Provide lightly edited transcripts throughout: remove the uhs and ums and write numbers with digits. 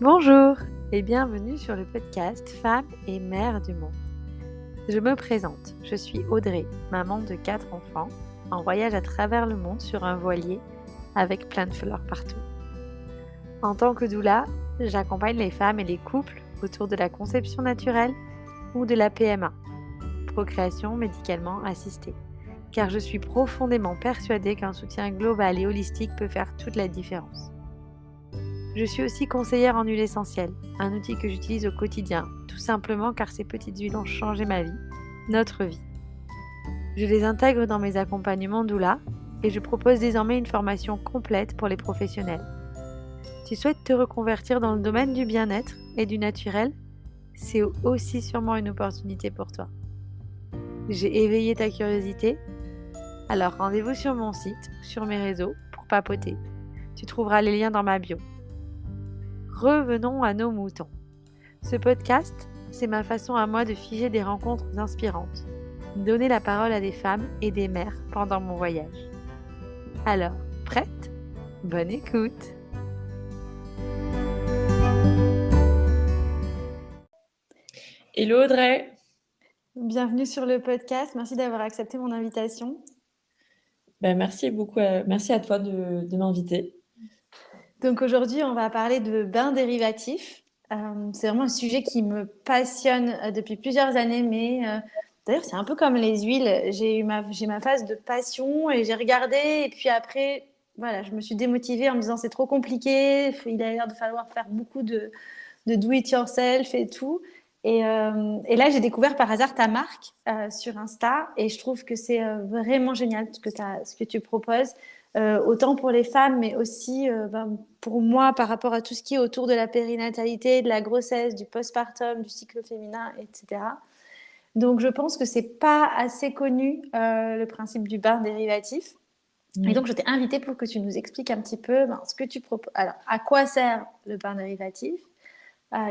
Bonjour et bienvenue sur le podcast Femmes et mères du monde. Je me présente, je suis Audrey, maman de 4 enfants, en voyage à travers le monde sur un voilier avec plein de fleurs partout. En tant que doula, j'accompagne les femmes et les couples autour de la conception naturelle ou de la PMA, procréation médicalement assistée, car je suis profondément persuadée qu'un soutien global et holistique peut faire toute la différence. Je suis aussi conseillère en huile essentielle, un outil que j'utilise au quotidien, tout simplement car ces petites huiles ont changé ma vie, notre vie. Je les intègre dans mes accompagnements doula et je propose désormais une formation complète pour les professionnels. Tu souhaites te reconvertir dans le domaine du bien-être et du naturel? C'est aussi sûrement une opportunité pour toi. J'ai éveillé ta curiosité? Alors rendez-vous sur mon site ou sur mes réseaux pour papoter. Tu trouveras les liens dans ma bio. Revenons à nos moutons. Ce podcast, c'est ma façon à moi de figer des rencontres inspirantes, donner la parole à des femmes et des mères pendant mon voyage. Alors, prête? Bonne écoute! Hello Audrey. Bienvenue sur le podcast, merci d'avoir accepté mon invitation. Merci beaucoup, merci à toi de m'inviter. Donc aujourd'hui, on va parler de bains dérivatifs. C'est vraiment un sujet qui me passionne depuis plusieurs années, mais d'ailleurs, c'est un peu comme les huiles. J'ai ma phase de passion et j'ai regardé, et puis après, voilà, je me suis démotivée en me disant c'est trop compliqué, il a l'air de falloir faire beaucoup de do it yourself et tout. Et là, j'ai découvert par hasard ta marque sur Insta et je trouve que c'est vraiment génial ce que tu proposes. Autant pour les femmes, mais aussi pour moi par rapport à tout ce qui est autour de la périnatalité, de la grossesse, du postpartum, du cycle féminin, etc. Donc, je pense que c'est pas assez connu le principe du bain dérivatif. Et donc, je t'ai invitée pour que tu nous expliques un petit peu ce que tu proposes. Alors, à quoi sert le bain dérivatif?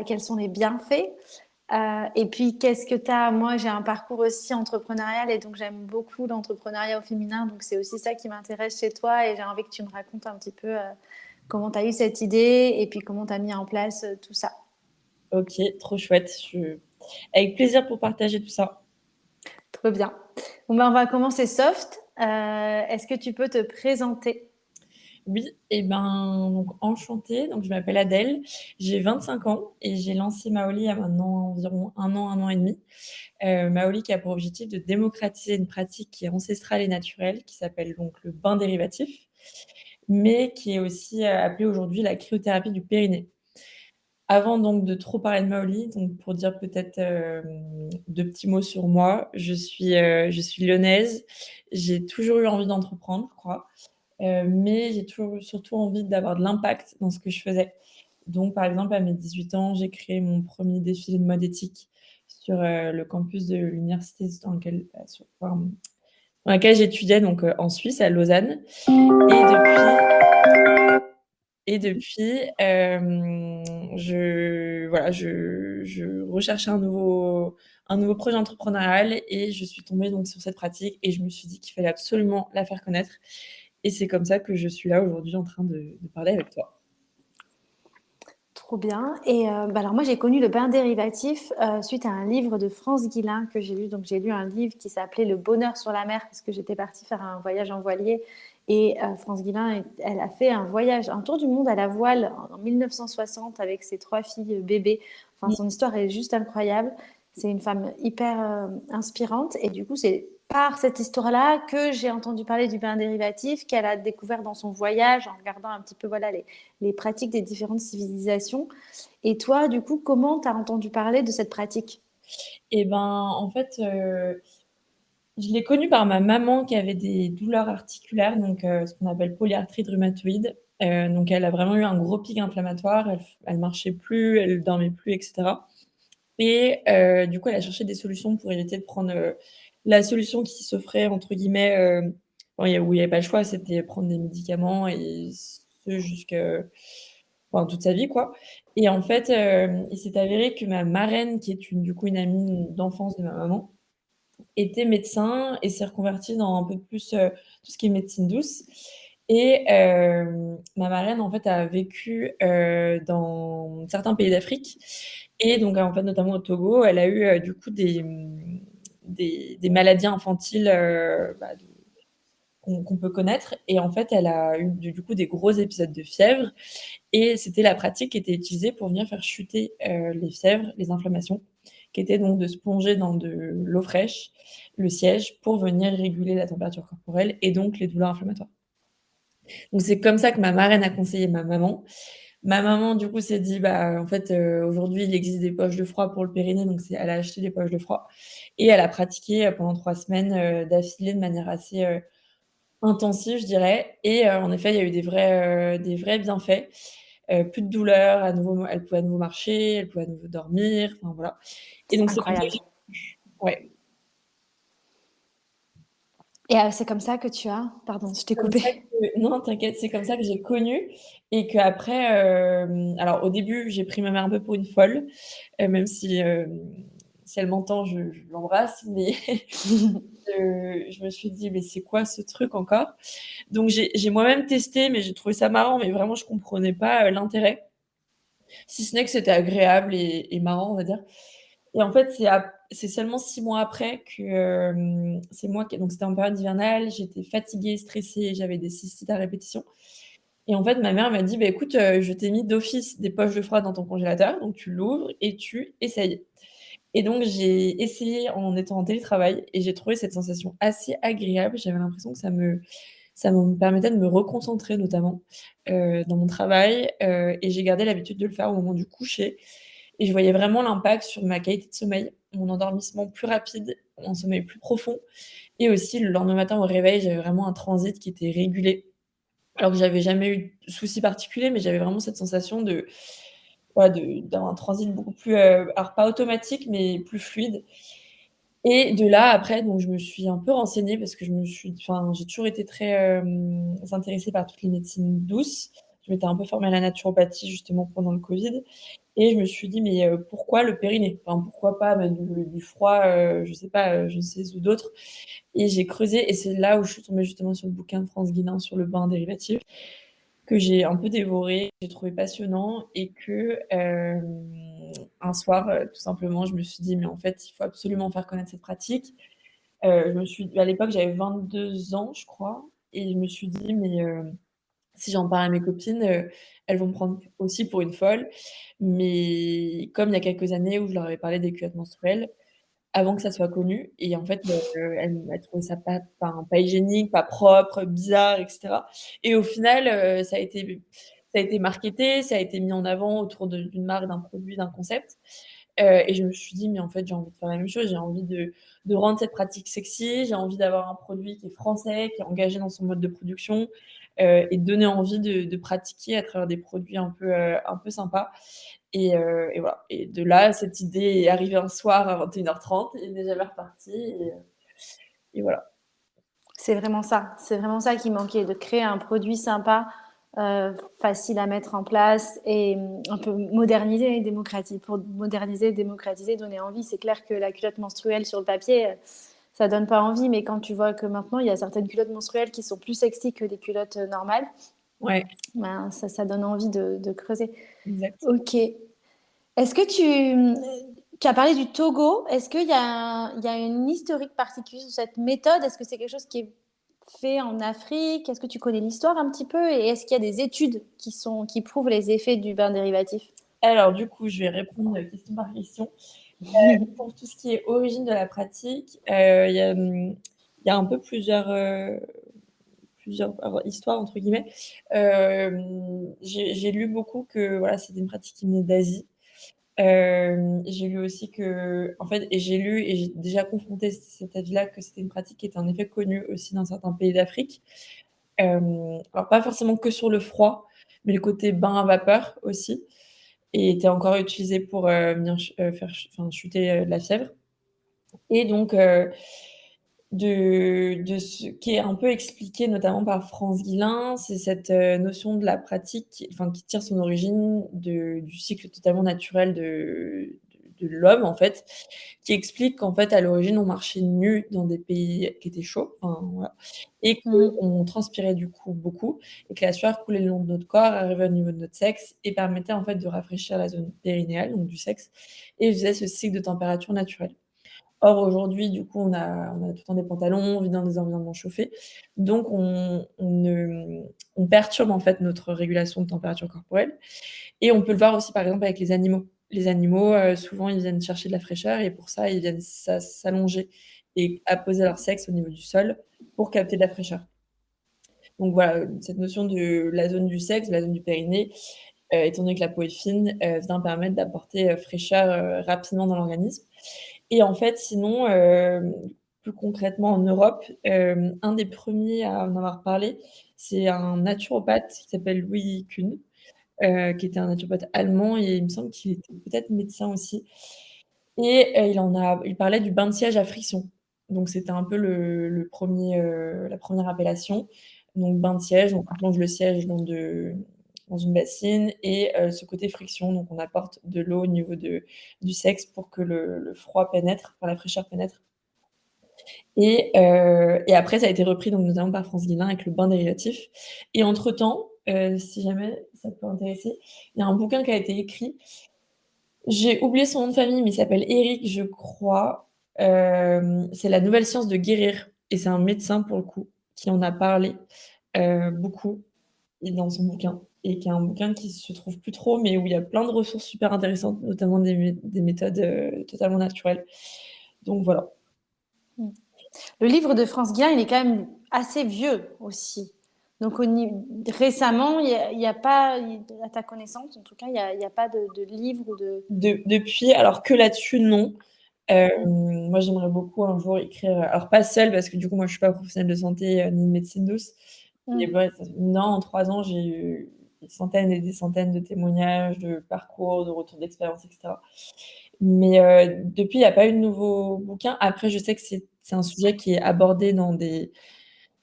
Quels sont les bienfaits? Et puis, qu'est-ce que tu as? Moi, j'ai un parcours aussi entrepreneurial et donc j'aime beaucoup l'entrepreneuriat au féminin. Donc, c'est aussi ça qui m'intéresse chez toi et j'ai envie que tu me racontes un petit peu comment tu as eu cette idée et puis comment tu as mis en place tout ça. Ok, trop chouette. Avec plaisir pour partager tout ça. Trop bien. Bon, on va commencer soft. Est-ce que tu peux te présenter? Oui, et donc enchantée. Donc je m'appelle Adèle, j'ai 25 ans et j'ai lancé Maoli il y a maintenant environ un an et demi. Maoli qui a pour objectif de démocratiser une pratique qui est ancestrale et naturelle, qui s'appelle donc le bain dérivatif, mais qui est aussi appelée aujourd'hui la cryothérapie du périnée. Avant donc de trop parler de Maoli, donc pour dire peut-être 2 petits mots sur moi. Je suis lyonnaise. J'ai toujours eu envie d'entreprendre, je crois, mais j'ai toujours surtout envie d'avoir de l'impact dans ce que je faisais. Donc par exemple, à mes 18 ans, j'ai créé mon premier défilé de mode éthique sur, le campus de l'université dans laquelle j'étudiais, donc en Suisse, à Lausanne. Et depuis, je recherchais un nouveau projet entrepreneurial et je suis tombée donc sur cette pratique et je me suis dit qu'il fallait absolument la faire connaître et c'est comme ça que je suis là aujourd'hui en train de parler avec toi. Trop bien. Et alors moi, j'ai connu le bain dérivatif suite à un livre de France Guillain que j'ai lu. Donc, j'ai lu un livre qui s'appelait Le bonheur sur la mer parce que j'étais partie faire un voyage en voilier. Et France Guillain, elle a fait un tour du monde à la voile en 1960 avec ses 3 filles bébés. Enfin, son histoire est juste incroyable. C'est une femme hyper inspirante. Et du coup, c'est par cette histoire-là que j'ai entendu parler du bain dérivatif qu'elle a découvert dans son voyage en regardant un petit peu voilà, les pratiques des différentes civilisations. Et toi, du coup, comment tu as entendu parler de cette pratique? Et en fait, je l'ai connue par ma maman qui avait des douleurs articulaires, donc ce qu'on appelle polyarthrite rhumatoïde. Donc elle a vraiment eu un gros pic inflammatoire, elle marchait plus, elle dormait plus et cetera. Et du coup, elle a cherché des solutions pour éviter de prendre, la solution qui s'offrait entre guillemets, où il y avait pas le choix, c'était prendre des médicaments et ce toute sa vie, quoi. Et en fait, il s'est avéré que ma marraine, qui est une amie d'enfance de ma maman, était médecin et s'est reconvertie dans un peu plus, tout ce qui est médecine douce Et ma marraine, en fait, a vécu, dans certains pays d'Afrique et donc en fait, notamment au Togo, elle a eu, du coup des maladies infantiles, bah, de qu'on peut connaître et en fait, elle a eu du coup des gros épisodes de fièvre et c'était la pratique qui était utilisée pour venir faire chuter, les fièvres, les inflammations, qui était donc de se plonger dans de l'eau fraîche, le siège, pour venir réguler la température corporelle et donc les douleurs inflammatoires. Donc c'est comme ça que ma marraine a conseillé ma maman. Ma maman, du coup, s'est dit: «Bah, en fait, aujourd'hui, il existe des poches de froid pour le périnée», donc elle a acheté des poches de froid et elle a pratiqué, pendant 3 semaines, d'affilée de manière assez, intensive, je dirais et en effet, il y a eu des vrais bienfaits. Plus de douleur, à nouveau elle pouvait à nouveau marcher, elle pouvait à nouveau dormir, enfin voilà et C'est donc c'est comme ça que incroyable. j'ai ouais. Et c'est comme ça que tu as pardon, je t'ai Comme ça coupé. que non, t'inquiète, c'est comme ça que j'ai connu et qu'après, alors au début, j'ai pris ma mère un peu pour une folle, même si elle m'entend, je l'embrasse, mais je me suis dit: «Mais c'est quoi ce truc encore?» Donc j'ai moi-même testé, mais j'ai trouvé ça marrant, mais vraiment je comprenais pas, l'intérêt, si ce n'est que c'était agréable et marrant, on va dire et en fait, c'est seulement 6 mois après que, c'est moi qui donc c'était en période hivernale, j'étais fatiguée, stressée, j'avais des cystites à répétition et en fait, ma mère m'a dit: «Bah, écoute, je t'ai mis d'office des poches de froid dans ton congélateur, donc tu l'ouvres et tu essayes» et donc j'ai essayé en étant en télétravail et j'ai trouvé cette sensation assez agréable. J'avais l'impression que ça me permettait de me reconcentrer notamment, dans mon travail, et j'ai gardé l'habitude de le faire au moment du coucher et je voyais vraiment l'impact sur ma qualité de sommeil, mon endormissement plus rapide, un sommeil plus profond et aussi le lendemain matin au réveil, j'avais vraiment un transit qui était régulé. Alors que j'avais jamais eu de soucis particuliers, mais j'avais vraiment cette sensation de voilà, d'avoir un transit beaucoup plus, alors pas automatique, mais plus fluide et de là, après, donc je me suis un peu renseignée parce que j'ai toujours été très, intéressée par toutes les médecines douces. Je m'étais un peu formée à la naturopathie justement pendant le Covid et je me suis dit: «Mais, pourquoi le périnée? Enfin, pourquoi pas mettre du froid, je sais pas, je ne sais où d'autre?» et j'ai creusé et c'est là où je suis tombée justement sur le bouquin de France Guilin sur le bain dérivatif que j'ai un peu dévoré, j'ai trouvé passionnant et que, un soir, tout simplement, je me suis dit: «Mais en fait, il faut absolument faire connaître cette pratique». À l'époque, j'avais 22 ans, je crois et je me suis dit: «Mais, si j'en parle à mes copines, elles vont me prendre aussi pour une folle». Mais comme il y a quelques années où je leur avais parlé des culottes menstruelles, avant que ça soit connu et en fait, elles trouvaient ça pas hygiénique, pas propre, bizarre et cetera et au final, ça a été marketé, ça a été mis en avant autour d'une marque, d'un produit, d'un concept, et je me suis dit: «Mais en fait, j'ai envie de faire la même chose, j'ai envie de rendre cette pratique sexy, j'ai envie d'avoir un produit qui est français, qui est engagé dans son mode de production, et de donner envie de pratiquer à travers des produits un peu sympas» et voilà et de là, cette idée est arrivée un soir à 21h30 et n'est jamais repartie et voilà. C'est vraiment ça qui manquait, de créer un produit sympa, facile à mettre en place et un peu modernisé et démocratique pour moderniser, démocratiser, donner envie. C'est clair que la culotte menstruelle sur le papier, ça donne pas envie, mais quand tu vois que maintenant il y a certaines culottes menstruelles qui sont plus sexy que des culottes, normales, Ouais, ben ça donne envie de creuser. exact. OK. Est-ce que tu as parlé du Togo. Est-ce qu'il y il y a une historique particulière sur cette méthode? Est-ce que c'est quelque chose qui est fait en Afrique? Est-ce que tu connais l'histoire un petit peu? Et est-ce qu'il y a des études qui prouvent les effets du bain dérivatif? Alors du coup, je vais répondre, question par question. Pour tout ce qui est origine de la pratique, il y a un peu plusieurs alors «histoires» entre guillemets. J'ai lu beaucoup que voilà, c'était une pratique qui venait d'Asie. J'ai lu aussi qu'en fait et j'ai lu et j'ai déjà confronté cet avis-là que c'était une pratique qui était en effet connue aussi dans certains pays d'Afrique. Alors pas forcément que sur le froid, mais le côté bain à vapeur aussi et était encore utilisé pour, venir faire enfin chuter, la fièvre et donc de ce qui est un peu expliqué notamment par France Guilin, c'est cette, notion de la pratique qui tire son origine du cycle totalement naturel de l'homme, en fait, qui explique qu'en fait, à l'origine, on marchait nus dans des pays qui étaient chauds, enfin, voilà, et Mmh. qu'on transpirait du coup beaucoup et que la sueur coulait le long de notre corps, arrivait au niveau de notre sexe et permettait en fait de rafraîchir la zone périnéale, donc du sexe, et faisait ce cycle de température naturel. Or aujourd'hui, du coup, on a tout le temps des pantalons, on vit dans des environnements chauffés, donc on perturbe en fait notre régulation de température corporelle et on peut le voir aussi par exemple avec les animaux. Les animaux, souvent ils viennent chercher de la fraîcheur et pour ça, ils viennent s'allonger et apposer leur sexe au niveau du sol pour capter de la fraîcheur. Donc voilà, cette notion de la zone du sexe, la zone du périnée, étant donné que la peau est fine, vient permettre d'apporter, fraîcheur, rapidement dans l'organisme et en fait sinon, plus concrètement en Europe, un des premiers à en avoir parlé, c'est un naturopathe qui s'appelle Louis Kuhn, qui était un naturopathe allemand et il me semble qu'il était peut-être médecin aussi et il parlait du bain de siège à friction. Donc c'était un peu le 1er, la première appellation. Donc bain de siège, donc on plonge le siège dans une bassine et ce côté friction, donc on apporte de l'eau au niveau du sexe pour que le froid pénètre, enfin la fraîcheur pénètre et après ça a été repris donc notamment par France Guilin avec le bain dérivatif et entre-temps, si jamais ça peut intéresser, il y a un bouquin qui a été écrit. J'ai oublié son nom de famille, mais il s'appelle Éric, je crois. C'est La nouvelle science de guérir et c'est un médecin pour le coup qui en a parlé, beaucoup et dans son bouquin et qui est un bouquin qui se trouve plus trop, mais où il y a plein de ressources super intéressantes, notamment des méthodes, totalement naturelles. Donc voilà. Mmh. Le livre de France Guin, il est quand même assez vieux aussi. Donc récemment, il y a pas, à ta connaissance, en tout cas, il y a pas de livre ou de... Depuis, alors que là-dessus, non. Mmh. Moi, j'aimerais beaucoup un jour écrire, alors pas seule parce que du coup, moi, je suis pas professionnelle de santé, ni de médecine douce. Mais Mmh. ouais, non, en 3 ans, j'ai eu des centaines et des centaines de témoignages, de parcours, de retours d'expérience et cetera. Mais depuis, il y a pas eu de nouveau bouquin. Après, je sais que c'est un sujet qui est abordé dans des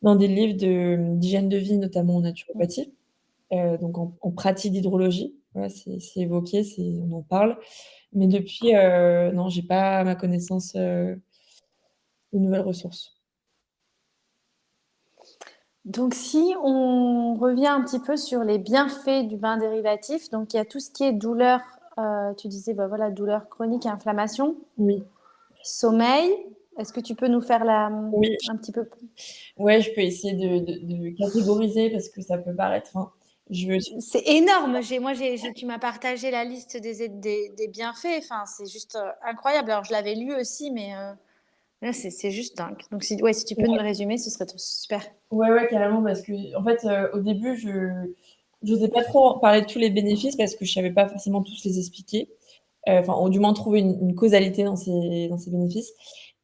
livres d'hygiène de vie, notamment en Mmh. naturopathie, donc en pratique d'hydrologie. Voilà, c'est évoqué, on en parle. Mais depuis, non, j'ai pas à ma connaissance, de nouvelles ressources. Donc, si on revient un petit peu sur les bienfaits du bain dérivatif, donc il y a tout ce qui est douleur, tu disais, bah voilà, douleur chronique et inflammation, Oui, sommeil. Est-ce que tu peux nous faire oui, un petit peu? ouais, je peux essayer de catégoriser parce que ça peut paraître, enfin, je me suis C'est énorme. Tu m'as partagé la liste des bienfaits. Enfin, c'est juste incroyable. Alors, je l'avais lu aussi, mais là, c'est juste dingue. Donc, si tu peux nous le résumer, ce serait super. ouais, ouais, carrément, parce qu'en fait, au début, je j'osais pas trop parler de tous les bénéfices parce que je savais pas forcément tous les expliquer, enfin, ou du moins trouver une causalité dans ces bénéfices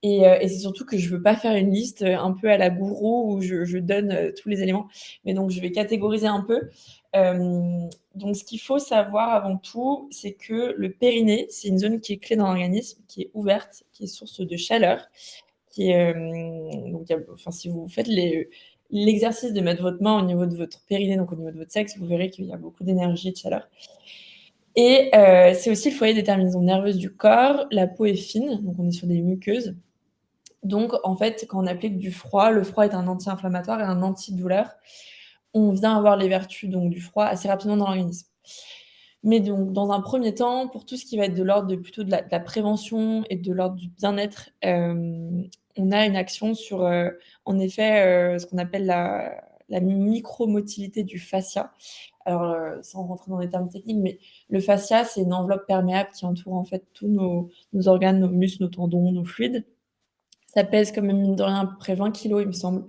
et c'est surtout que je veux pas faire une liste, un peu à la gourou où je donne, tous les éléments. Mais donc je vais catégoriser un peu. Donc ce qu'il faut savoir avant tout, c'est que le périnée, c'est une zone qui est clé dans l'organisme, qui est ouverte, qui est source de chaleur, qui est, donc il y a enfin, si vous faites l'exercice de mettre votre main au niveau de votre périnée, donc au niveau de votre sexe, vous verrez qu'il y a beaucoup d'énergie et de chaleur et c'est aussi le foyer des terminaisons nerveuses du corps. La peau est fine, donc on est sur des muqueuses. Donc en fait, quand on applique du froid, le froid est un anti-inflammatoire et un antidouleur. On vient avoir les vertus donc du froid assez rapidement dans l'organisme. Mais donc dans un premier temps, pour tout ce qui va être de l'ordre de plutôt de la prévention et de l'ordre du bien-être, on a une action sur, en effet, ce qu'on appelle la micromotilité du fascia. Alors, sans rentrer dans des termes techniques, mais le fascia, c'est une enveloppe perméable qui entoure en fait tous nos organes, nos muscles, nos tendons, nos fluides. Ça pèse quand même mine de rien à peu près 20 kilogrammes, il me semble,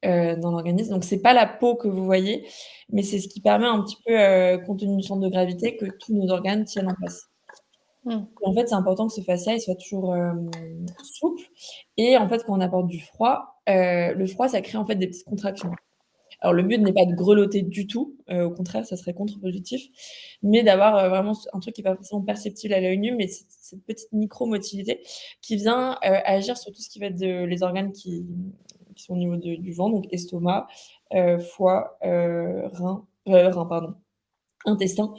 dans l'organisme. Donc c'est pas la peau que vous voyez, mais c'est ce qui permet un petit peu, compte tenu du centre de gravité, que tous nos organes tiennent en place. Mmh. Et en fait, c'est important que ce fascia, il soit toujours, souple et en fait, quand on apporte du froid, le froid, ça crée en fait des petites contractions. Alors le but n'est pas de grelotter du tout, au contraire, ça serait contre-productif, mais d'avoir, vraiment un truc qui est pas forcément perceptible à l'œil nu, mais cette petite micro-motilité qui vient, agir sur tout ce qui va être les organes qui sont au niveau du ventre, donc estomac, foie, rein, pardon. intestin.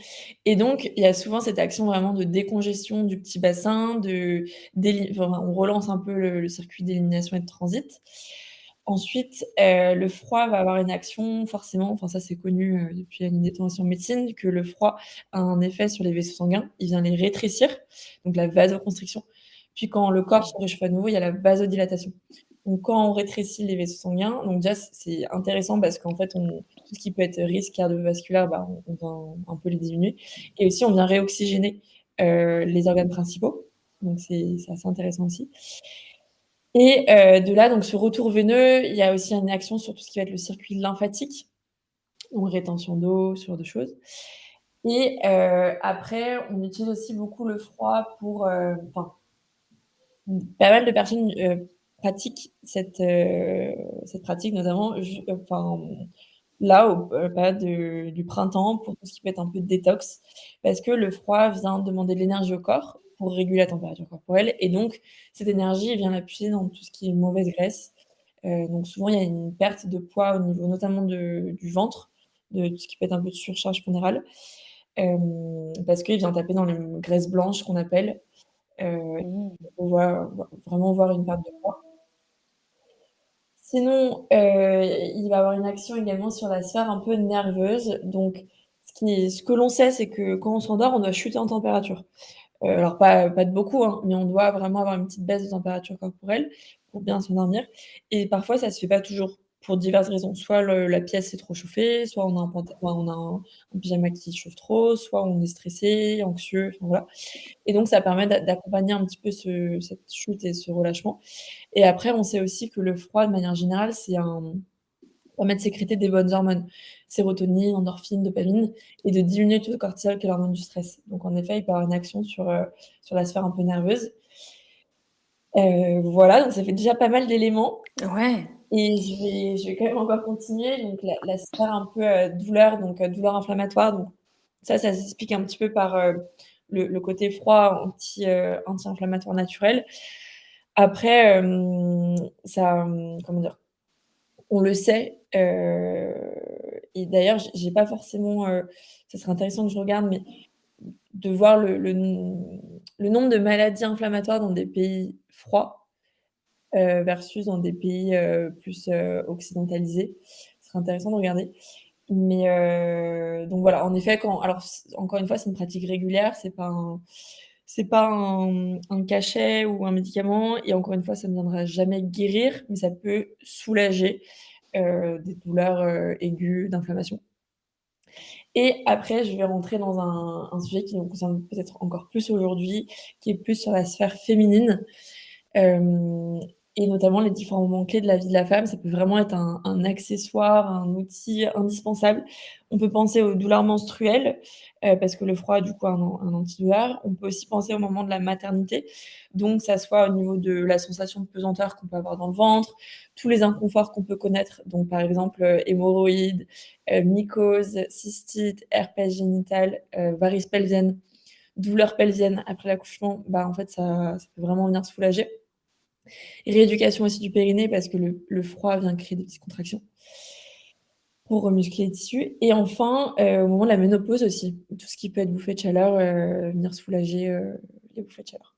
Et donc, il y a souvent cette action vraiment de décongestion du petit bassin, enfin, on relance un peu le circuit d'élimination et de transit. Ensuite, le froid va avoir une action forcément, enfin ça c'est connu, depuis la nuit des temps aussi en médecine, que le froid a un effet sur les vaisseaux sanguins. Il vient les rétrécir, donc la vasoconstriction. Puis quand le corps se réchauffe à nouveau, il y a la vasodilatation. Donc quand on rétrécit les vaisseaux sanguins, donc déjà c'est intéressant parce qu'en fait tout ce qui peut être risque cardiovasculaire, bah, on vient un peu les diminuer. Et aussi on vient réoxygéner les organes principaux. Donc c'est assez intéressant aussi. Et de là, donc ce retour veineux, il y a aussi une action sur tout ce qui va être le circuit lymphatique, donc rétention d'eau, ce genre de choses. Et après, on utilise aussi beaucoup le froid pour, enfin, pas mal de personnes pratiquent cette pratique, notamment, enfin, là, période du printemps, pour tout ce qui peut être un peu de détox, parce que le froid vient demander de l'énergie au corps pour réguler la température corporelle, et donc cette énergie vient la puiser dans tout ce qui est mauvaise graisse. Donc souvent, il y a une perte de poids au niveau notamment du ventre, de tout ce qui peut être un peu de surcharge pondérale, parce qu'il vient taper dans les graisses blanches qu'on appelle. Mmh. On va vraiment voir une perte de poids. Sinon, il va avoir une action également sur la sphère un peu nerveuse. Donc ce que l'on sait, c'est que quand on s'endort, on doit chuter en température. Alors pas de beaucoup, hein, mais on doit vraiment avoir une petite baisse de température corporelle pour bien s'endormir, et parfois ça se fait pas toujours pour diverses raisons. Soit la pièce est trop chauffée, soit on a un pyjama qui chauffe trop, soit on est stressé, anxieux, enfin voilà, et donc ça permet d'accompagner un petit peu cette chute et ce relâchement. Et après, on sait aussi que le froid, de manière générale, permet de sécréter des bonnes hormones, sérotonine, endorphine, dopamine, et de diminuer tout le cortisol qui est l'hormone du stress. Donc en effet, il peut avoir une action sur la sphère un peu nerveuse. Voilà, donc ça fait déjà pas mal d'éléments, Ouais. et je vais quand même encore continuer. Donc la sphère un peu, douleur, donc douleur inflammatoire, donc ça s'explique un petit peu par, le côté froid anti-inflammatoire naturel. Après, ça, comment dire? On le sait, et d'ailleurs, j'ai pas forcément, ça serait intéressant que je regarde, mais de voir le nombre de maladies inflammatoires dans des pays froids, versus dans des pays, plus, occidentalisés. Ce serait intéressant de regarder. Mais, donc voilà, en effet, alors encore une fois, c'est une pratique régulière, c'est pas un cachet ou un médicament, et encore une fois, ça ne viendra jamais guérir, mais ça peut soulager des douleurs, aiguës, d'inflammation. Et après, je vais rentrer dans un sujet qui nous concerne peut-être encore plus aujourd'hui, qui est plus sur la sphère féminine. Hem Et notamment les différents moments clés de la vie de la femme. Ça peut vraiment être un accessoire, un outil indispensable. On peut penser aux douleurs menstruelles, parce que le froid, du coup, a un antidouleur. On peut aussi penser au moment de la maternité, donc ça soit au niveau de la sensation de pesanteur qu'on peut avoir dans le ventre, tous les inconforts qu'on peut connaître, donc par exemple, hémorroïdes, mycoses, cystites, herpès génital, varices pelviennes, douleurs pelviennes après l'accouchement. Bah, en fait, ça peut vraiment venir soulager. Rééducation aussi du périnée, parce que le froid vient créer des petites contractions pour remuscler les tissus. Et enfin, au moment de la ménopause aussi, tout ce qui peut être bouffée de chaleur, venir soulager, les bouffées de chaleur.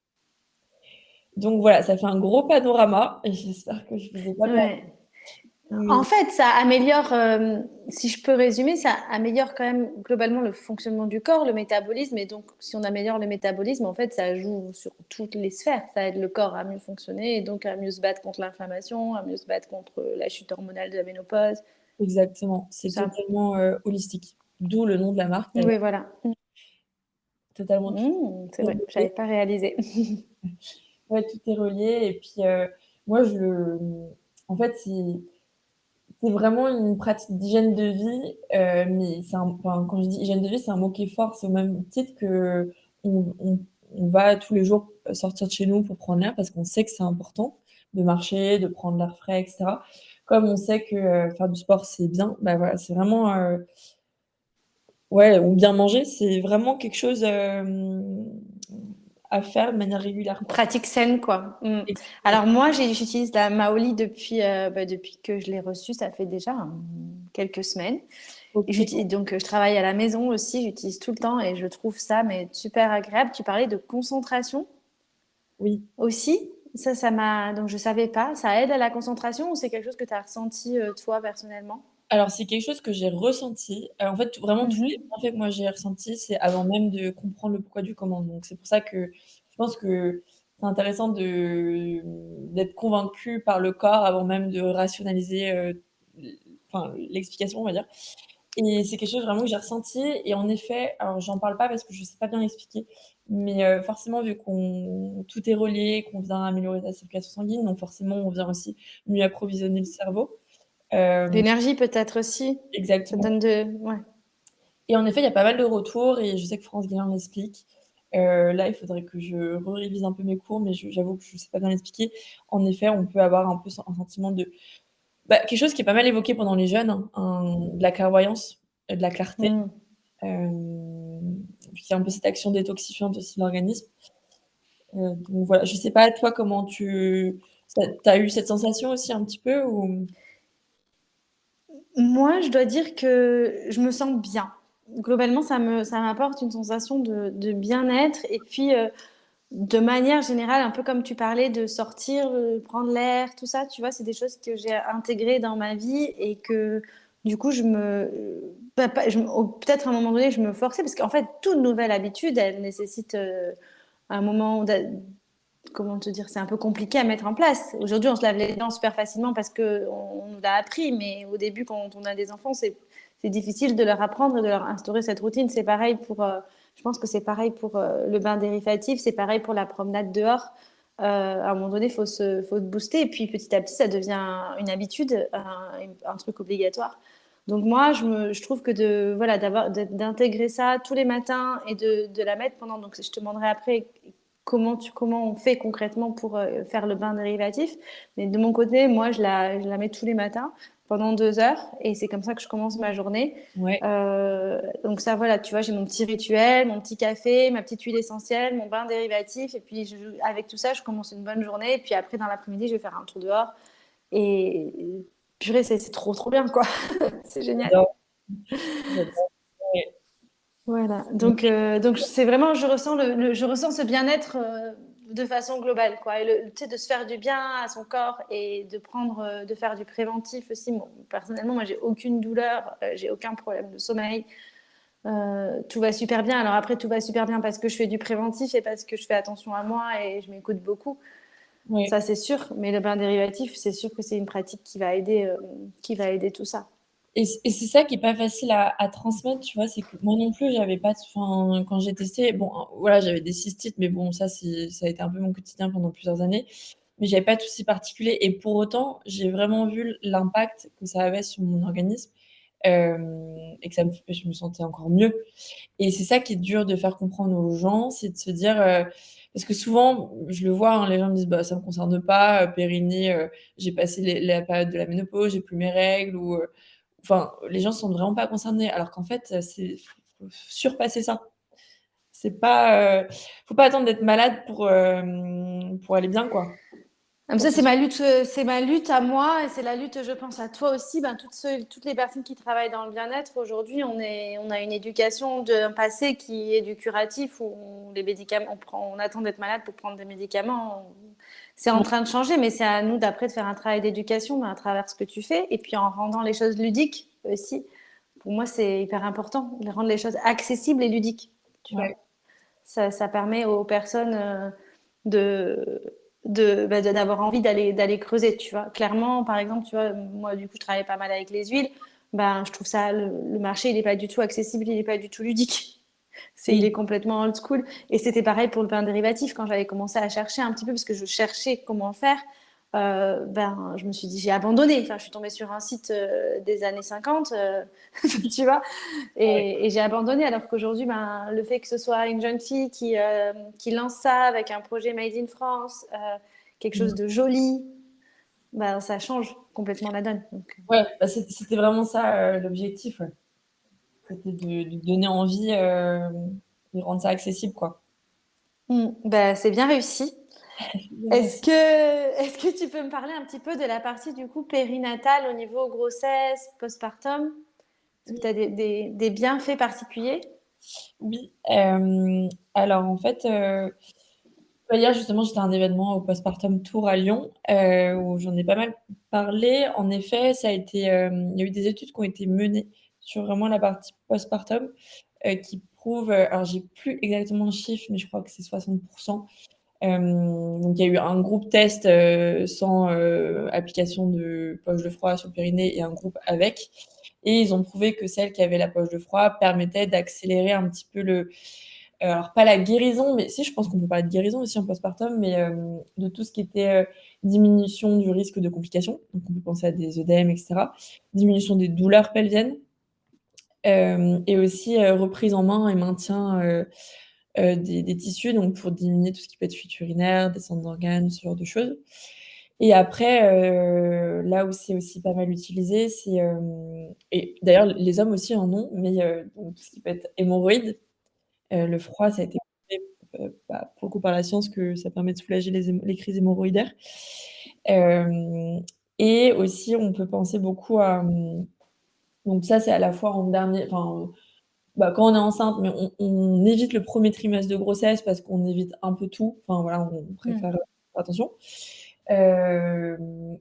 Donc voilà, ça fait un gros panorama, et j'espère que je vous ai pas perdu. Ouais. En fait, ça améliore, si je peux résumer, ça améliore quand même globalement le fonctionnement du corps, le métabolisme. Et donc, si on améliore le métabolisme, en fait, ça joue sur toutes les sphères. Ça aide le corps à mieux fonctionner et donc à mieux se battre contre l'inflammation, à mieux se battre contre la chute hormonale de la ménopause. Exactement, c'est Ça. totalement, holistique. D'où le nom de la marque d'ailleurs, Oui, voilà. totalement, tout C'est est vrai, je relié. n'avais pas réalisé. Ouais, tout est relié, et puis, moi en fait, c'est vraiment une pratique d'hygiène de vie, mais enfin, quand je dis hygiène de vie, c'est un mot qui est fort. C'est au même titre qu'on va tous les jours sortir de chez nous pour prendre l'air, parce qu'on sait que c'est important de marcher, de prendre l'air frais, et cetera. Comme on sait que, faire du sport, c'est bien, bah, voilà, c'est vraiment, ouais, ou bien manger, c'est vraiment quelque chose, à faire de manière régulière, quoi. Pratique saine, quoi. Exactement. Alors moi, j'utilise la Maoli depuis que je l'ai reçue. Ça fait déjà quelques semaines. Et OK. donc, je travaille à la maison aussi, j'utilise tout le temps et je trouve ça mais super agréable. Tu parlais de concentration Oui. aussi. Ça m'a donc je savais pas. Ça aide à la concentration ou c'est quelque chose que tu as ressenti, toi, personnellement? Alors c'est quelque chose que j'ai ressenti. En fait, vraiment tous les Mmh. bienfaits que moi j'ai ressentis, c'est avant même de comprendre le pourquoi du comment. Donc c'est pour ça que je pense que c'est intéressant d'être convaincu par le corps avant même de rationaliser, l'explication, on va dire. Et c'est quelque chose vraiment que j'ai ressenti et en effet, alors j'en parle pas parce que je sais pas bien l'expliquer, mais forcément vu qu'on tout est relié, qu'on vient améliorer la circulation sanguine, donc forcément on vient aussi mieux approvisionner le cerveau. Hem, L'énergie peut-être aussi? Ça exactement. donne de ouais. Et en effet, il y a pas mal de retours et je sais que France Gall l'explique. Là, il faudrait que je révise un peu mes cours, mais j'avoue que je sais pas bien l'expliquer. En effet, on peut avoir un peu un sentiment de quelque chose qui est pas mal évoqué pendant les jeûnes, hein, de la clairvoyance, de la clarté, Mmh. puis il y a un peu cette action détoxifiante aussi de l'organisme. Donc voilà, je sais pas toi comment tu as eu cette sensation aussi un petit peu ou? Moi, je dois dire que je me sens bien. Globalement, ça m'apporte une sensation de bien-être et puis, de manière générale, un peu comme tu parlais de sortir, prendre l'air, tout ça, tu vois? C'est des choses que j'ai intégrées dans ma vie et que, du coup, je me pas je me au peut-être à un moment donné, je me forçais parce qu'en fait, toute nouvelle habitude, elle nécessite, un moment comment te dire? C'est un peu compliqué à mettre en place. Aujourd'hui, on se lave les dents super facilement parce qu'on nous l'a appris, mais au début, quand on a des enfants, c'est difficile de leur apprendre et de leur instaurer cette routine. C'est pareil pour, je pense que c'est pareil pour le bain dérivatif, c'est pareil pour la promenade dehors. À un moment donné, faut se booster et puis petit à petit, ça devient une habitude, un truc obligatoire. Donc moi, je trouve que voilà, d'intégrer ça tous les matins et de la mettre pendant. Donc je te demanderai après comment on fait concrètement pour faire le bain dérivatif. Mais de mon côté, moi, je la mets tous les matins pendant 2 heures et c'est comme ça que je commence ma journée. Ouais, Donc ça, voilà, tu vois, j'ai mon petit rituel, mon petit café, ma petite huile essentielle, mon bain dérivatif et puis avec tout ça, je commence une bonne journée et puis après, dans l'après-midi, je vais faire un tour dehors et purée, c'est trop, trop bien, quoi. C'est génial. j'adore, j'adore, ouais. Voilà, donc c'est vraiment, je ressens ce bien-être de façon globale, quoi. Et tu sais, de se faire du bien à son corps et de faire du préventif aussi. Bon, personnellement, moi, j'ai aucune douleur, j'ai aucun problème de sommeil. Tout va super bien. Alors après, tout va super bien parce que je fais du préventif et parce que je fais attention à moi et je m'écoute beaucoup. Ouais. Ça, c'est sûr. Mais le bain dérivatif, c'est sûr que c'est une pratique qui va aider tout ça. Et c'est ça qui est pas facile à transmettre, tu vois? C'est que moi non plus, j'avais pas quand j'ai testé, bon, voilà, j'avais des cystites, mais bon, ça a été un peu mon quotidien pendant plusieurs années, mais j'avais pas de soucis particuliers et pour autant, j'ai vraiment vu l'impact que ça avait sur mon organisme, et que je me sentais encore mieux et c'est ça qui est dur de faire comprendre aux gens, c'est de se dire, parce que souvent, je le vois, hein, les gens me disent: «Bah, ça me concerne pas, périnée, j'ai passé la période de la ménopause, j'ai plus mes règles» ou enfin, les gens se sentent vraiment pas concernés, alors qu'en fait, faut surpasser ça. C'est pas, faut pas attendre d'être malade pour aller bien, quoi. Comme Ça, ça, c'est sûr. c'est ma lutte à moi et c'est la lutte, je pense, à toi aussi. Ben, toutes les personnes qui travaillent dans le bien-être, aujourd'hui, on a une éducation d'un passé qui est du curatif où les médicaments, on attend d'être malade pour prendre des médicaments. C'est en Ouais, train de changer, mais c'est à nous d'après de faire un travail d'éducation ben, à travers ce que tu fais et puis en rendant les choses ludiques aussi. Pour moi, c'est hyper important de rendre les choses accessibles et ludiques, tu vois. ouais. Ça permet aux personnes de d'avoir envie d'aller creuser, tu vois. Clairement, par exemple, tu vois, moi, du coup, je travaille pas mal avec les huiles. Ben, je trouve ça, le marché, il n'est pas du tout accessible, il n'est pas du tout ludique. Il est Oui. complètement old school. Et c'était pareil pour le pain dérivatif. Quand j'avais commencé à chercher un petit peu, parce que je cherchais comment faire, ben, je me suis dit, j'ai abandonné. Enfin, je suis tombée sur un site des années 50, tu vois, Ouais. et j'ai abandonné. Alors qu'aujourd'hui, ben, le fait que ce soit une jeune fille qui lance ça avec un projet Made in France, quelque chose Mmh. de joli, ben, ça change complètement la donne. Donc, Ouais, bah, c'était vraiment ça, l'objectif, ouais. C'était de donner envie, de rendre ça accessible, quoi. ben, c'est bien réussi. Merci. Est-ce que tu peux me parler un petit peu de la partie du coup périnatale au niveau grossesse, postpartum? Est-ce que tu as des bienfaits particuliers? Oui, alors en fait, hier justement, j'étais à un événement au Postpartum Tour à Lyon, où j'en ai pas mal parlé. En effet, ça a été, il y a eu des études qui ont été menées sur vraiment la partie postpartum, qui prouvent, alors j'ai plus exactement le chiffre, mais je crois que c'est 60. Donc il y a eu un groupe test, sans, application de poche de froid sur le périnée et un groupe avec. Et ils ont prouvé que celles qui avaient la poche de froid permettaient d'accélérer un petit peu alors pas la guérison, mais si, je pense qu'on peut parler de guérison aussi en postpartum, mais de tout ce qui était diminution du risque de complications. Donc on peut penser à des œdèmes, et cetera. Diminution des douleurs pelviennes, et aussi reprise en main et maintien des tissus, donc pour diminuer tout ce qui peut être fuite urinaire, descente d'organes, ce genre de choses. Et après, là où c'est aussi pas mal utilisé, c'est, et d'ailleurs les hommes aussi en ont, mais donc tout ce qui peut être hémorroïdes. Le froid, ça a été prouvé, pour le coup par la science que ça permet de soulager les crises hémorroïdaires. Hem Et aussi on peut penser beaucoup à, donc ça c'est à la fois en dernier, enfin, quand on est enceinte, mais on évite le premier trimestre de grossesse parce qu'on évite un peu tout. Enfin voilà, on préfère faire attention. Hem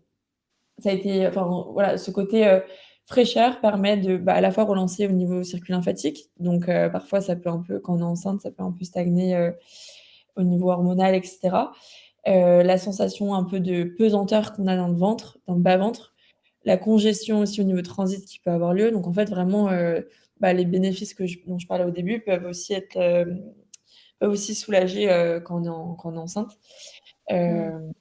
Ça a été, enfin voilà, ce côté, fraîcheur permet de, à la fois relancer au niveau circuit lymphatique, donc parfois ça peut un peu, quand on est enceinte, ça peut un peu stagner, au niveau hormonal et cetera. La sensation un peu de pesanteur qu'on a dans le ventre, dans le bas-ventre, la congestion aussi au niveau transit qui peut avoir lieu. Donc en fait vraiment, les bénéfices dont je parlais au début peuvent aussi soulager, quand on est enceinte. Mmh. Hem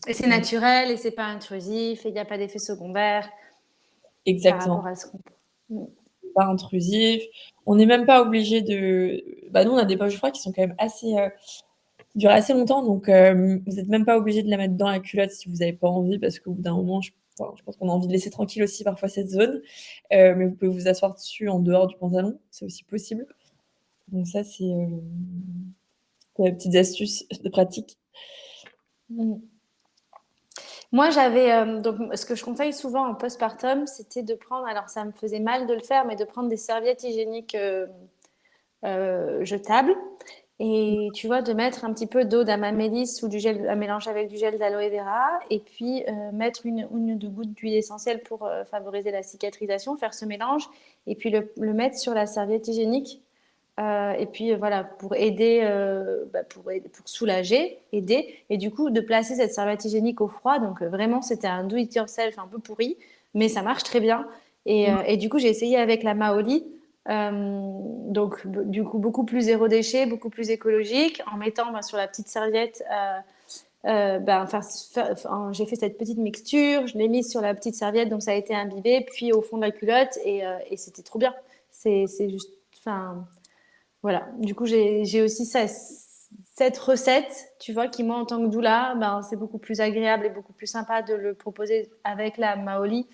Et c'est naturel et c'est pas intrusif et il n'y a pas d'effet secondaire par rapport Exactement. à ce qu'on. Mmh. Pas intrusif. On n'est même pas obligé de, nous, on a des poches froides qui sont quand même assez, qui durent assez longtemps, donc vous êtes même pas obligé de la mettre dans la culotte si vous avez pas envie, parce qu'au bout d'un moment, je pense qu'on a envie de laisser tranquille aussi parfois cette zone, mais vous pouvez vous asseoir dessus en dehors du pantalon, c'est aussi possible. Donc ça, c'est des petites astuces de pratique. Mmh. Moi, j'avais donc ce que je conseille souvent en postpartum, c'était de prendre, alors ça me faisait mal de le faire, mais de prendre des serviettes hygiéniques jetables et tu vois, de mettre un petit peu d'eau d'amamélis ou du gel à mélanger avec du gel d'aloe vera et puis mettre une ou deux gouttes d'huile essentielle pour favoriser la cicatrisation, faire ce mélange et puis le mettre sur la serviette hygiénique. Et puis voilà, pour aider, pour soulager, aider. Et du coup, de placer cette serviette hygiénique au froid. Donc vraiment, c'était un do it yourself un peu pourri, mais ça marche très bien. Et du coup, j'ai essayé avec la Maoli. Donc du coup, beaucoup plus zéro déchet, beaucoup plus écologique, en mettant sur la petite serviette. J'ai fait cette petite mixture, je l'ai mise sur la petite serviette, donc ça a été imbibé, puis au fond de la culotte, et c'était trop bien. C'est juste, enfin. Voilà, du coup, j'ai aussi cette recette, tu vois, qui moi, en tant que doula, c'est beaucoup plus agréable et beaucoup plus sympa de le proposer avec la Maoli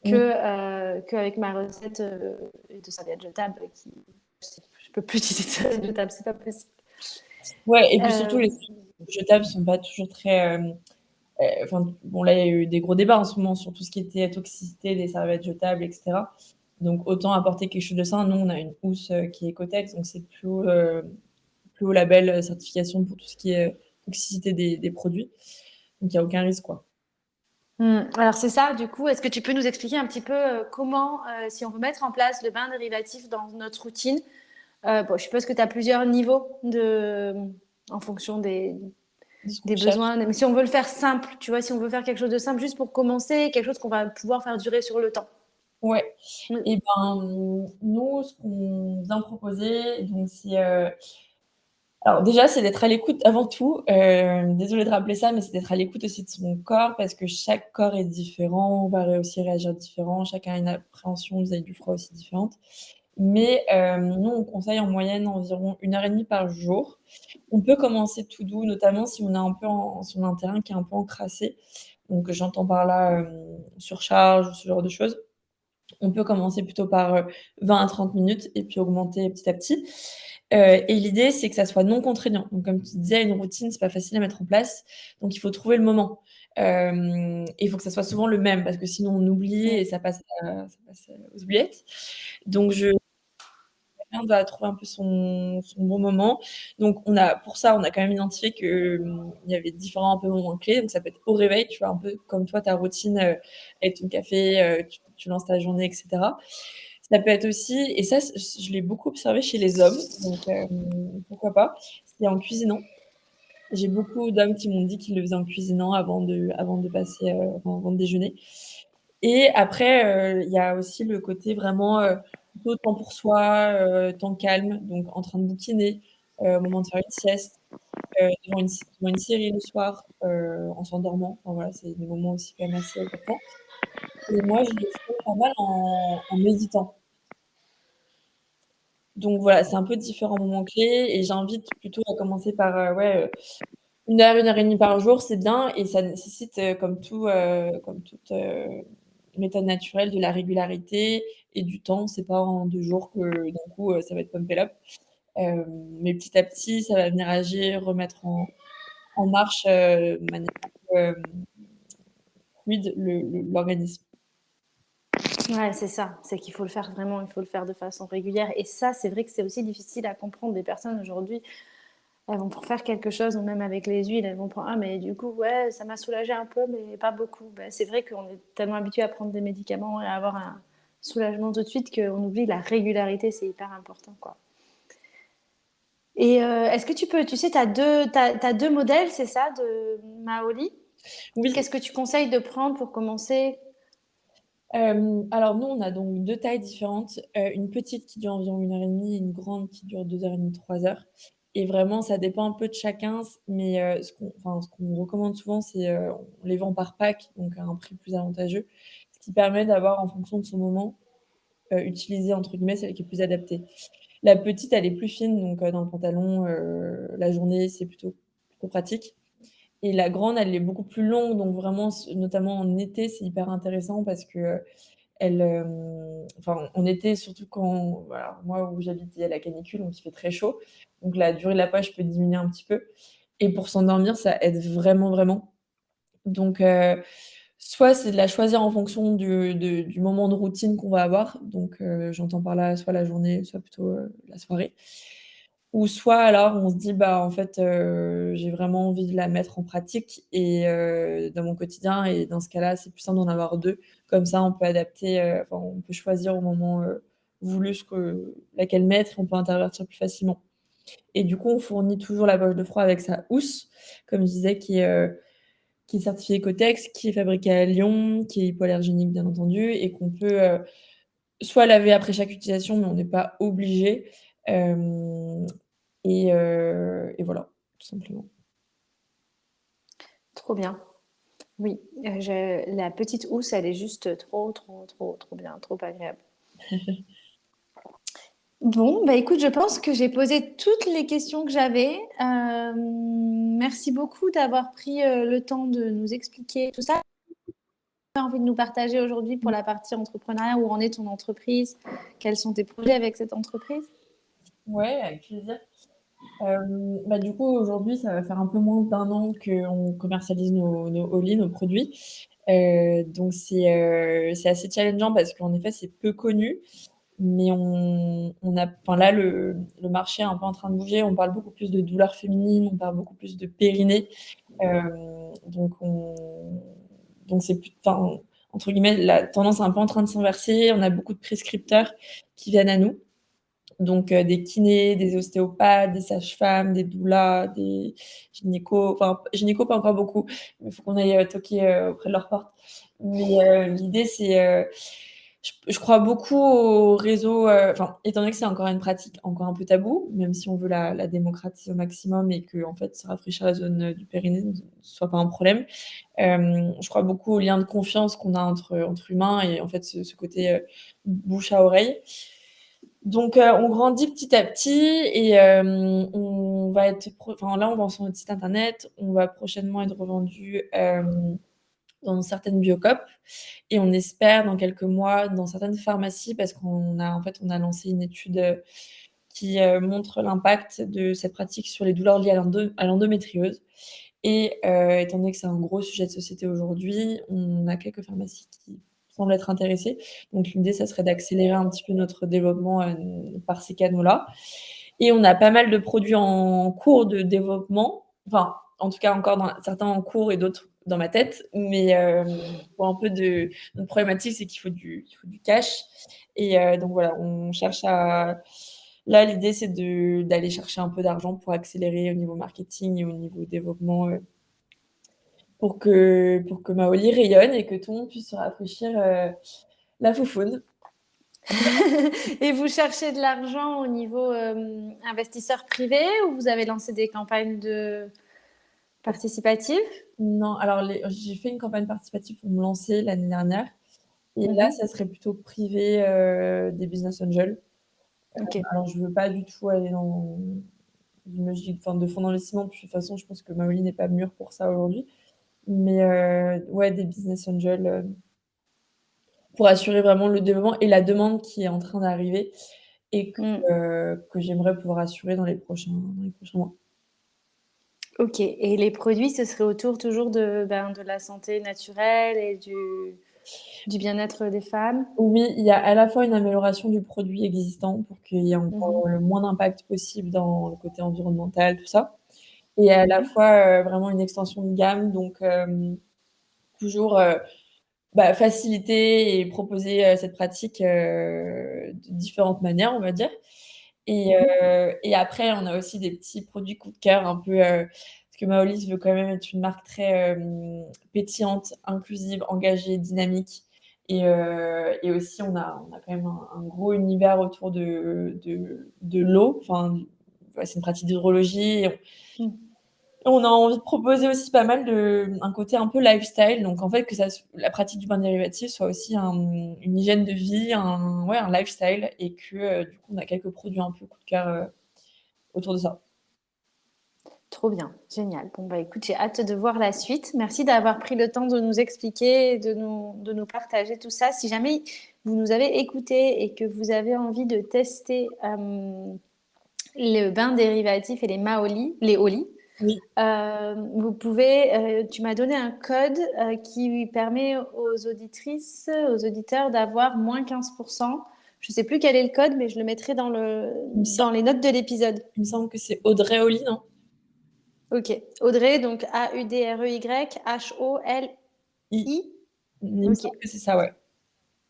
qu'avec ma recette de serviette jetable. Je peux plus utiliser de serviette jetable, c'est pas possible. Ouais, et puis surtout Euh, les jetables sont pas toujours très, enfin, bon, là, il y a eu des gros débats en ce moment sur tout ce qui était toxicité des serviettes jetables, et cetera. Donc autant apporter quelque chose de sain. Nous, on a une housse, qui est Ecotex, donc c'est plus haut label, certification pour tout ce qui est toxicité des produits. Donc il y a aucun risque, quoi. Alors c'est ça, du coup, est-ce que tu peux nous expliquer un petit peu comment, si on veut mettre en place le bain dérivatif dans notre routine, je suppose que tu as plusieurs niveaux en fonction des Ce qu'on cherche. besoins. Mais si on veut le faire simple, tu vois, si on veut faire quelque chose de simple juste pour commencer, quelque chose qu'on va pouvoir faire durer sur le temps. Ouais. Oui. Et nous, ce qu'on vient proposer, donc c'est, alors déjà, c'est d'être à l'écoute avant tout. Désolée de rappeler ça, mais c'est d'être à l'écoute aussi de son corps, parce que chaque corps est différent, on va aussi réagir différent, chacun a une appréhension vis-à-vis du froid aussi différente. Mais nous, on conseille en moyenne environ 1 heure et demie par jour. On peut commencer tout doux, notamment si on est un peu si on a un terrain qui est un peu encrassé. Donc j'entends par là, surcharge ou ce genre de choses. On peut commencer plutôt par 20 à 30 minutes et puis augmenter petit à petit. Et l'idée, c'est que ça soit non contraignant. Donc comme tu disais, une routine, c'est pas facile à mettre en place, donc il faut trouver le moment. Il faut que ça soit souvent le même parce que sinon on oublie et ça passe aux oubliettes. Donc chacun doit trouver un peu son bon moment. Donc pour ça, on a quand même identifié que, il y avait différents un peu moments clés. Donc ça peut être au réveil, tu vois? Un peu comme toi, ta routine, avec ton café, tu lances ta journée et cetera. Ça peut être aussi et ça, je l'ai beaucoup observé chez les hommes, donc pourquoi pas, c'est en cuisinant. J'ai beaucoup d'hommes qui m'ont dit qu'ils le faisaient en cuisinant avant de passer, enfin avant de déjeuner. Et après, il y a aussi le côté vraiment, plutôt temps pour soi, temps calme, donc en train de bouquiner, moment de faire une sieste, devant une série le soir, en s'endormant. Enfin voilà, c'est des moments aussi quand même assez importants. Et moi, je le fais pas mal en méditant. Donc voilà, c'est un peu différents moments clés et j'invite plutôt à commencer par, 1 heure et demie par jour, c'est bien et ça nécessite, comme toute, méthode naturelle, de la régularité et du temps. C'est pas en 2 jours que d'un coup, ça va être pump it up. Mais petit à petit, ça va venir agir, remettre en marche, de manière fluide l'organisme. Ouais, c'est ça. C'est qu'il faut le faire vraiment, il faut le faire de façon régulière. Et ça, c'est vrai que c'est aussi difficile à comprendre. Des personnes aujourd'hui, elles vont pour faire quelque chose, ou même avec les huiles, elles vont prendre, ah, mais du coup, ouais, ça m'a soulagé un peu, mais pas beaucoup. Ben, c'est vrai qu'on est tellement habitué à prendre des médicaments et à avoir un soulagement tout de suite qu'on oublie la régularité, c'est hyper important, quoi. Et est-ce que tu sais, t'as deux modèles, c'est ça, de Maoli? Oui, Qu'est-ce que tu conseilles de prendre pour commencer? alors nous, on a donc 2 tailles différentes, une petite qui dure environ 1 heure et demie et une grande qui dure 2 heures et demie, 3 heures et vraiment ça dépend un peu de chacun, mais ce qu'on recommande souvent, c'est, on les vend par pack, donc à un prix plus avantageux, ce qui permet d'avoir en fonction de son moment, utiliser entre guillemets celle qui est plus adaptée. La petite, elle est plus fine, donc dans le pantalon, la journée, c'est plutôt pratique et la grande, elle est beaucoup plus longue, donc vraiment notamment en été, c'est hyper intéressant parce que, en été, surtout quand voilà, moi où j'habite, il y a la canicule, donc il fait très chaud, donc la durée de la poche peut diminuer un petit peu et pour s'endormir, ça aide vraiment, vraiment. Donc soit c'est de la choisir en fonction du moment de routine qu'on va avoir, donc j'entends par là soit la journée, soit plutôt, la soirée. Ou soit alors on se dit: «Bah, en fait, j'ai vraiment envie de la mettre en pratique et dans mon quotidien» et dans ce cas-là, c'est plus simple d'en avoir 2. Comme ça, on peut adapter, on peut choisir au moment, voulu laquelle mettre et on peut intervertir plus facilement. Et du coup, on fournit toujours la poche de froid avec sa housse, comme je disais, qui est certifiée Ecotex, qui est fabriquée à Lyon, qui est hypoallergénique bien entendu et qu'on peut, soit laver après chaque utilisation, mais on n'est pas obligé. Hem et voilà, tout simplement. Trop bien. Oui, la petite housse, elle est juste trop, trop, trop, trop bien, trop agréable. Bon, bah écoute, je pense que j'ai posé toutes les questions que j'avais. Merci beaucoup d'avoir pris le temps de nous expliquer tout ça. Tu as envie de nous partager aujourd'hui pour la partie entrepreneuriat, où en est ton entreprise? Quels sont tes projets avec cette entreprise? Ouais, avec plaisir. Du coup, aujourd'hui, ça va faire un peu moins d'1 an qu'on commercialise nos All-in, nos produits. Donc c'est assez challengeant parce qu'en effet, c'est peu connu, mais là, le marché est un peu en train de bouger. On parle beaucoup plus de douleurs féminines, on parle beaucoup plus de périnée. Donc c'est plus entre guillemets, la tendance est un peu en train de s'inverser. On a beaucoup de prescripteurs qui viennent à nous. Donc des kinés, des ostéopathes, des sages-femmes, des doulas, des gynécos, enfin gynécos pas encore beaucoup, mais il faut qu'on aille, toquer, auprès de leur porte. Mais l'idée c'est, je crois beaucoup au réseau, étant donné que c'est encore une pratique encore un peu taboue, même si on veut la démocratiser au maximum et qu'en fait se rafraîchir la zone, du périnée ne soit pas un problème. Je crois beaucoup au lien de confiance qu'on a entre humains et en fait ce côté, bouche à oreille. Donc on grandit petit à petit et on va être là, on vend sur notre site internet. On va prochainement être revendu, dans certaines Biocoop et on espère dans quelques mois dans certaines pharmacies parce on a lancé une étude, qui, montre l'impact de cette pratique sur les douleurs liées à l'endométriose Et étant donné que c'est un gros sujet de société aujourd'hui, on a quelques pharmacies qui semblent être intéressées. Donc l'idée, ça serait d'accélérer un petit peu notre développement, par ces canaux-là. Et on a pas mal de produits en cours de développement, enfin, en tout cas encore certains en cours et d'autres dans ma tête. Mais pour un peu notre problématique, c'est qu'il faut du cash. Et donc voilà, on cherche à... Là, l'idée, c'est d'aller chercher un peu d'argent pour accélérer au niveau marketing et au niveau développement, pour que Maoli rayonne et que tout le monde puisse se rafraîchir la foufoune. Et vous cherchez de l'argent au niveau investisseur privé ou vous avez lancé des campagnes participatives? Non, alors j'ai fait une campagne participative pour me lancer l'année dernière. Et là, ça serait plutôt privé, des business angels. Ok. Alors, je veux pas du tout aller dans une logique de fonds d'investissement. De toute façon, je pense que Maoli n'est pas mûr pour ça aujourd'hui. Mais ouais, des business angels, pour assurer vraiment le développement et la demande qui est en train d'arriver et que j'aimerais pouvoir assurer dans les prochains mois. Ok. Et les produits, ce serait autour toujours de la santé naturelle et du bien-être des femmes? Oui, il y a à la fois une amélioration du produit existant pour qu'il y ait encore le moins d'impact possible dans le côté environnemental, tout ça. Et à la fois, vraiment une extension de gamme, donc toujours faciliter et proposer cette pratique de différentes manières, on va dire. Et après, on a aussi des petits produits coup de cœur un peu, parce que Maolis veut quand même être une marque très pétillante, inclusive, engagée, dynamique. Et aussi, on a quand même un gros univers autour de l'eau. Enfin, c'est une pratique d'hydrologie. On a envie de proposer aussi pas mal un côté un peu lifestyle. Donc, en fait, que la pratique du bain dérivatif soit aussi une hygiène de vie, un lifestyle. Et que, du coup, on a quelques produits un peu coup de cœur autour de ça. Trop bien, génial. Bon, écoute, j'ai hâte de voir la suite. Merci d'avoir pris le temps de nous expliquer, de nous partager tout ça. Si jamais vous nous avez écoutés et que vous avez envie de tester le bain dérivatif et les Oli, Oui. vous pouvez, tu m'as donné un code qui permet aux auditrices, aux auditeurs d'avoir moins 15%. Je ne sais plus quel est le code, mais je le mettrai dans les notes de l'épisode. Il me semble que c'est Audrey Oli, non? Ok. Audrey, donc AUDREY, HOLI. Il me semble que c'est ça, ouais.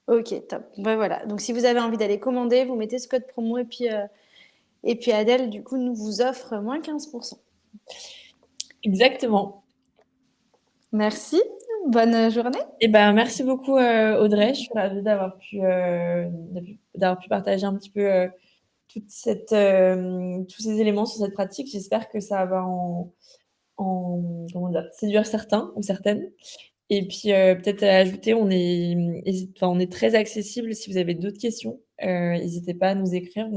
Ok, top. Voilà. Donc, si vous avez envie d'aller commander, vous mettez ce code promo et puis Adèle, du coup, nous vous offre moins 15%. Exactement. Merci. Bonne journée. Merci beaucoup, Audrey. Je suis ravie d'avoir pu partager un petit peu tous ces éléments sur cette pratique. J'espère que ça va séduire certains ou certaines. Et puis peut-être à ajouter, on est très accessible. Si vous avez d'autres questions, n'hésitez pas à nous écrire.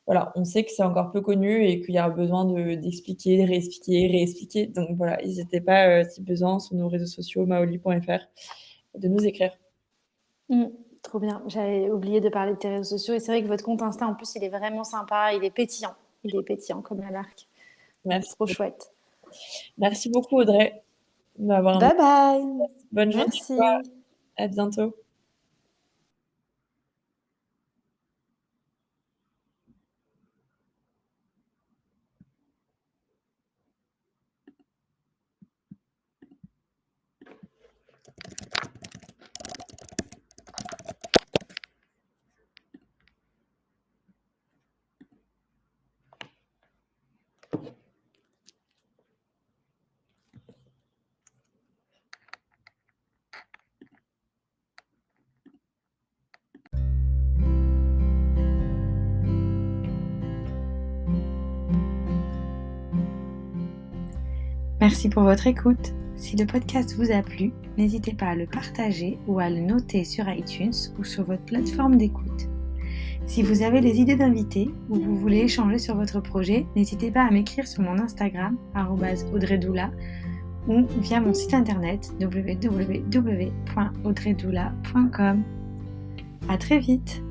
On sait que c'est encore peu connu et qu'il y a besoin d'expliquer, de réexpliquer. Donc voilà, n'hésitez pas, si besoin, sur nos réseaux sociaux, maoli.fr, de nous écrire. Trop bien. J'avais oublié de parler de tes réseaux sociaux. Et c'est vrai que votre compte Insta, en plus, il est vraiment sympa. Il est pétillant. Il est pétillant comme la marque. Merci. Trop chouette. Merci beaucoup, Audrey. Bye bye. Bonne journée. Merci. À bientôt. Merci pour votre écoute. Si le podcast vous a plu, n'hésitez pas à le partager ou à le noter sur iTunes ou sur votre plateforme d'écoute. Si vous avez des idées d'invités ou vous voulez échanger sur votre projet, n'hésitez pas à m'écrire sur mon Instagram @audreydoula ou via mon site internet www.audreydoula.com. À très vite.